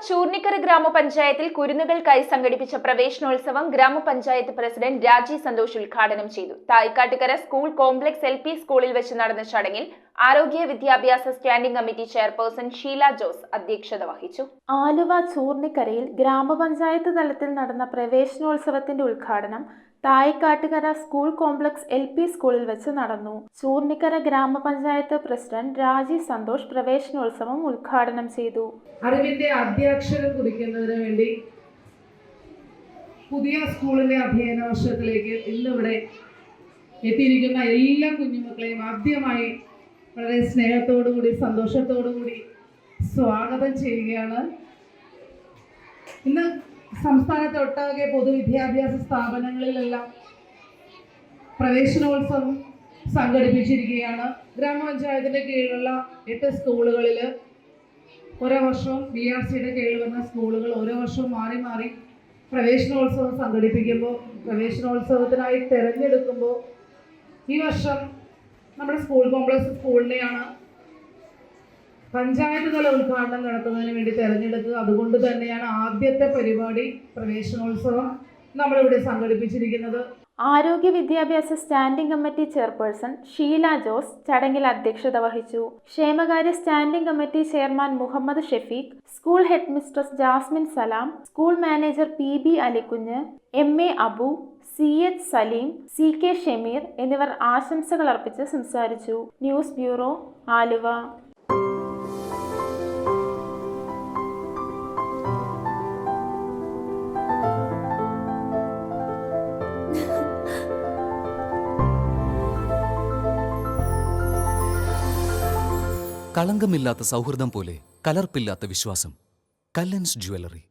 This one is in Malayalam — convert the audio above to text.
ചൂർണിക്കര ഗ്രാമപഞ്ചായത്തിൽ കുരുന്നുകൾക്കായി സംഘടിപ്പിച്ച പ്രവേശനോത്സവം ഗ്രാമപഞ്ചായത്ത് പ്രസിഡന്റ് രാജി സന്തോഷ് ഉദ്ഘാടനം ചെയ്തു. തായ്ക്കാട്ടുകര സ്കൂൾ കോംപ്ലക്സ് LP സ്കൂളിൽ വെച്ച് നടന്ന ചടങ്ങിൽ ആരോഗ്യ വിദ്യാഭ്യാസ standing committee chairperson Sheela Jose അധ്യക്ഷത വഹിച്ചു. ആലുവ ചൂർണിക്കരയിൽ ഗ്രാമപഞ്ചായത്ത് തലത്തിൽ നടന്ന പ്രവേശനോത്സവത്തിന്റെ ഉദ്ഘാടനം തായ്ക്കാട്ടുകര സ്കൂൾ കോംപ്ലക്സ് LP സ്കൂളിൽ വെച്ച് നടന്നു. ചൂർണിക്കര ഗ്രാമപഞ്ചായത്ത് പ്രസിഡന്റ് രാജി സന്തോഷ് പ്രവേശനോത്സവം ഉദ്ഘാടനം ചെയ്തു. അറിവിന്റെ അധ്യക്ഷരം കുറിക്കുന്നതിന് വേണ്ടി പുതിയ സ്കൂളിന്റെ അധ്യയന വർഷത്തിലേക്ക് ഇന്നിവിടെ എത്തിയിരിക്കുന്ന എല്ലാ കുഞ്ഞുമക്കളെയും ആദ്യമായി വളരെ സ്നേഹത്തോടുകൂടി സന്തോഷത്തോടുകൂടി സ്വാഗതം ചെയ്യുകയാണ്. ഇന്ന് സംസ്ഥാനത്തൊട്ടാകെ പൊതുവിദ്യാഭ്യാസ സ്ഥാപനങ്ങളിലെല്ലാം പ്രവേശനോത്സവം സംഘടിപ്പിച്ചിരിക്കുകയാണ്. ഗ്രാമപഞ്ചായത്തിന്റെ കീഴിലുള്ള 8 സ്കൂളുകളിൽ ഓരോ വർഷവും BRCയുടെ കീഴിൽ വന്ന സ്കൂളുകൾ ഓരോ വർഷവും മാറി മാറി പ്രവേശനോത്സവം സംഘടിപ്പിക്കുമ്പോൾ പ്രവേശനോത്സവത്തിനായി തിരഞ്ഞെടുക്കുമ്പോൾ ഈ വർഷം നമ്മുടെ സ്കൂൾ കോംപ്ലക്സ് സ്കൂളിനെയാണ് പഞ്ചായത്ത് തല ഉദ്ഘാടനം നടത്തുന്നതിന് വേണ്ടി തിരഞ്ഞെടുത്തത്. അതുകൊണ്ട് തന്നെയാണ് ആദ്യത്തെ പരിപാടി പ്രവേശനോത്സവം നമ്മളിവിടെ സംഘടിപ്പിച്ചിരിക്കുന്നത്. ആരോഗ്യ വിദ്യാഭ്യാസ standing committee chairperson Sheela Jose ചടങ്ങിൽ അധ്യക്ഷത വഹിച്ചു. ക്ഷേമകാര്യ standing committee chairman Muhammad Shafeeq, school head mistress Jasmine Salam, school manager PB Alikunju, MA Abu, CH Saleem, CK Shameer എന്നിവർ ആശംസകൾ അർപ്പിച്ച് സംസാരിച്ചു. News bureau, Aluva. കളങ്കമില്ലാത്ത സൗഹൃദം പോലെ കലർപ്പില്ലാത്ത വിശ്വാസം. കല്ലൻസ് ജ്വല്ലറി.